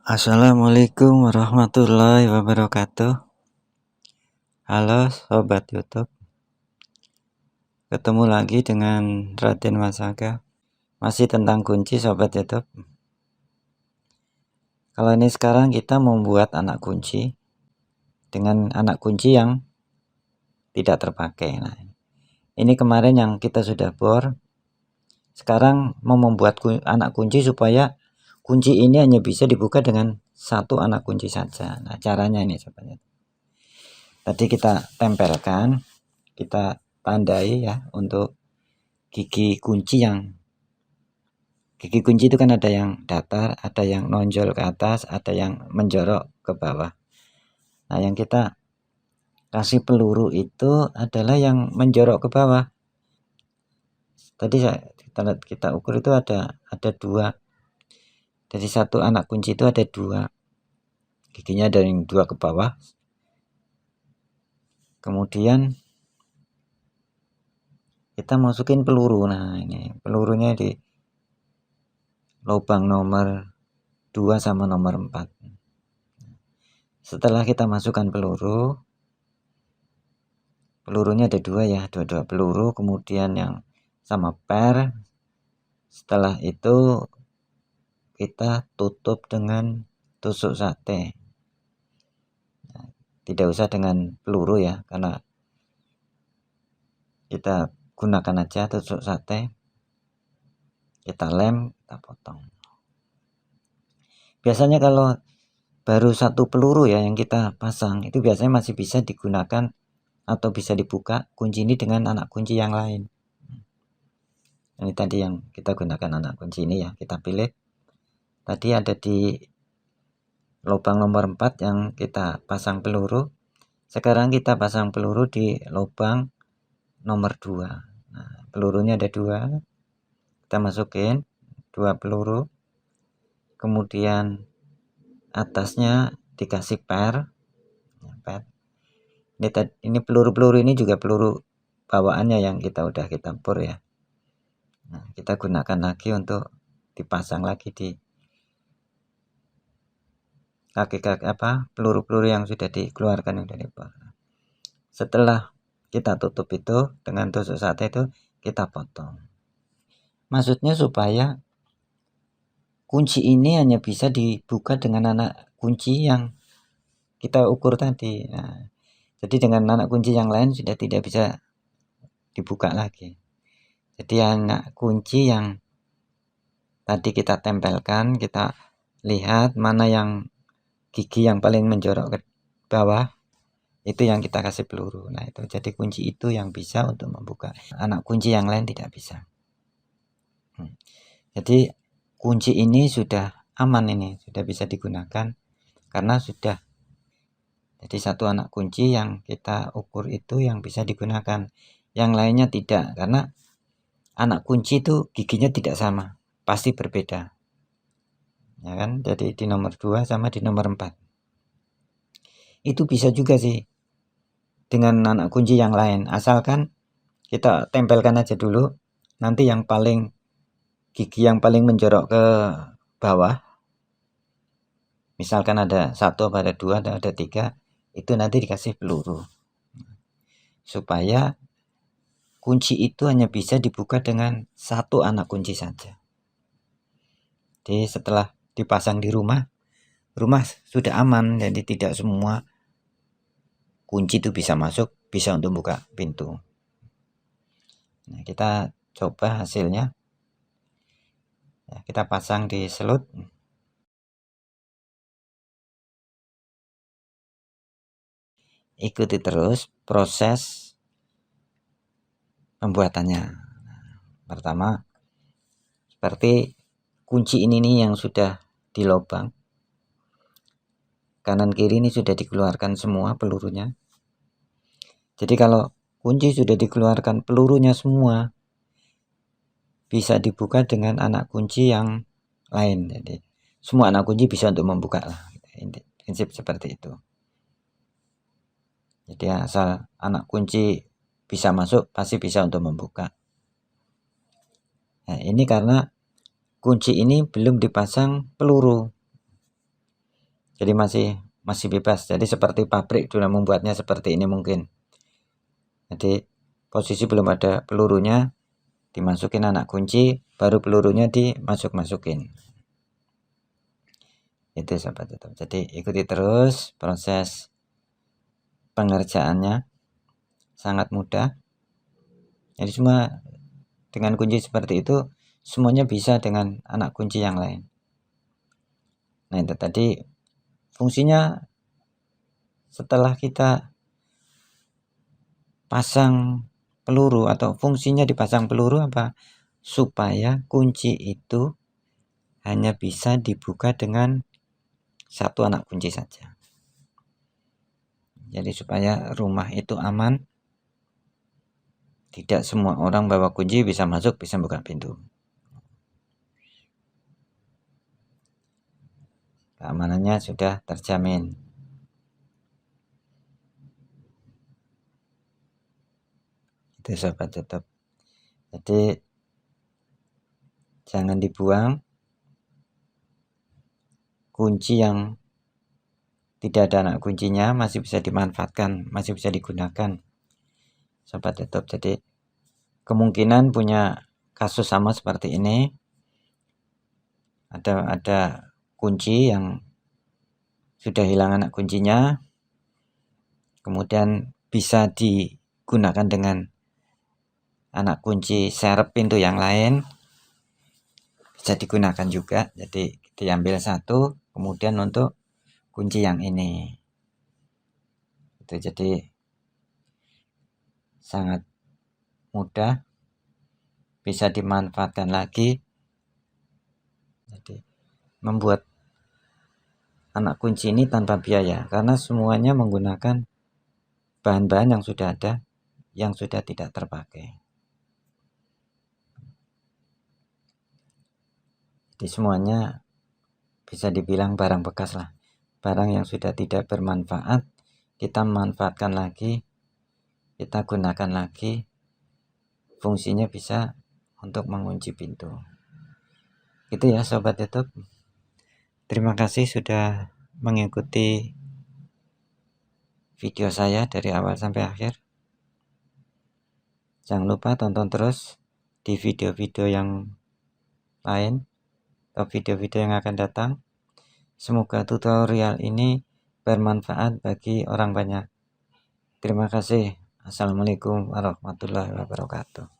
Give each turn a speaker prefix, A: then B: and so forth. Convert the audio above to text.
A: Assalamualaikum warahmatullahi wabarakatuh. Halo Sobat YouTube, ketemu lagi dengan Raden Wasaga. Masih tentang kunci Sobat YouTube. Kalau ini sekarang kita membuat anak kunci dengan anak kunci yang tidak terpakai. Nah, ini kemarin yang kita sudah bor. Sekarang mau membuat anak kunci supaya kunci ini hanya bisa dibuka dengan satu anak kunci saja. Nah, caranya ini Sobat YouTube. Tadi kita tempelkan, kita tandai ya untuk gigi kunci itu kan ada yang datar, ada yang nonjol ke atas, ada yang menjorok ke bawah. Nah, yang kita kasih peluru itu adalah yang menjorok ke bawah. Tadi kita ukur itu ada dua. Dari satu anak kunci itu ada dua. Giginya ada yang dua ke bawah. Kemudian kita masukin peluru. Nah, ini pelurunya di lubang nomor 2 sama nomor 4. Setelah kita masukkan pelurunya ada dua ya, dua peluru, kemudian yang sama per. Setelah itu kita tutup dengan tusuk sate. Nah, tidak usah dengan peluru ya, karena kita gunakan aja tusuk sate. Kita lem, kita potong. Biasanya kalau baru satu peluru ya yang kita pasang, itu biasanya masih bisa digunakan atau bisa dibuka kunci ini dengan anak kunci yang lain. Ini tadi yang kita gunakan anak kunci ini ya, kita pilih. Tadi ada di lubang nomor 4 yang kita pasang peluru. Sekarang kita pasang peluru di lubang nomor 2. Nah, pelurunya ada dua. Kita masukin dua peluru. Kemudian atasnya dikasih per. Ini peluru-peluru ini juga peluru bawaannya yang kita bor ya. Nah, kita gunakan lagi untuk dipasang lagi di kaki-kaki peluru-peluru yang sudah dikeluarkan yang dari bor. Setelah kita tutup itu dengan tusuk sate itu kita potong. Maksudnya supaya kunci ini hanya bisa dibuka dengan anak kunci yang kita ukur tadi. Nah, jadi dengan anak kunci yang lain sudah tidak bisa dibuka lagi. Jadi anak kunci yang tadi kita tempelkan, kita lihat mana yang gigi yang paling menjorok ke bawah, itu yang kita kasih peluru. Nah, itu jadi kunci itu yang bisa untuk membuka. Anak kunci yang lain tidak bisa. Jadi kunci ini sudah aman, ini sudah bisa digunakan karena sudah jadi satu anak kunci yang kita ukur itu yang bisa digunakan, yang lainnya tidak, karena anak kunci itu giginya tidak sama, pasti berbeda ya kan. Jadi di nomor 2 sama di nomor 4 itu bisa juga sih dengan anak kunci yang lain, asalkan kita tempelkan aja dulu. Nanti yang paling gigi yang paling menjorok ke bawah, misalkan ada 1, ada 2, ada 3, itu nanti dikasih peluru supaya kunci itu hanya bisa dibuka dengan satu anak kunci saja. Jadi setelah dipasang di rumah sudah aman, jadi tidak semua kunci itu bisa masuk, bisa untuk buka pintu. Nah, kita coba hasilnya. Ya, kita pasang di selut. Ikuti terus proses pembuatannya. Pertama, seperti kunci ini nih yang sudah di lubang kanan kiri ini sudah dikeluarkan semua pelurunya. Jadi kalau kunci sudah dikeluarkan pelurunya semua, bisa dibuka dengan anak kunci yang lain. Jadi semua anak kunci bisa untuk membuka lah. Prinsip seperti itu. Jadi asal anak kunci bisa masuk, pasti bisa untuk membuka. Nah, ini karena kunci ini belum dipasang peluru. Jadi masih bebas. Jadi seperti pabrik dulu membuatnya seperti ini mungkin. Jadi posisi belum ada pelurunya, dimasukin anak kunci, baru pelurunya dimasuk-masukin. Itu sahabat YouTube. Jadi ikuti terus proses pengerjaannya, sangat mudah. Jadi semua dengan kunci seperti itu semuanya bisa dengan anak kunci yang lain. Nah itu tadi fungsinya setelah kita pasang peluru, atau fungsinya dipasang peluru apa? Supaya kunci itu hanya bisa dibuka dengan satu anak kunci saja. Jadi supaya rumah itu aman, tidak semua orang bawa kunci bisa masuk, bisa buka pintu. Keamanannya sudah terjamin. Itu sobat YouTube. Jadi jangan dibuang kunci yang tidak ada anak kuncinya, masih bisa dimanfaatkan, masih bisa digunakan sobat YouTube. Jadi kemungkinan punya kasus sama seperti ini, ada kunci yang sudah hilang anak kuncinya, kemudian bisa digunakan dengan anak kunci serep pintu yang lain, bisa digunakan juga. Jadi diambil satu, kemudian untuk kunci yang ini itu, jadi sangat mudah, bisa dimanfaatkan lagi. Jadi membuat anak kunci ini tanpa biaya, karena semuanya menggunakan bahan-bahan yang sudah ada, yang sudah tidak terpakai. Jadi semuanya bisa dibilang barang bekas lah, barang yang sudah tidak bermanfaat, kita manfaatkan lagi, kita gunakan lagi, fungsinya bisa untuk mengunci pintu. Itu ya sobat YouTube. Terima kasih sudah mengikuti video saya dari awal sampai akhir. Jangan lupa tonton terus di video-video yang lain atau video-video yang akan datang. Semoga tutorial ini bermanfaat bagi orang banyak. Terima kasih. Assalamualaikum warahmatullahi wabarakatuh.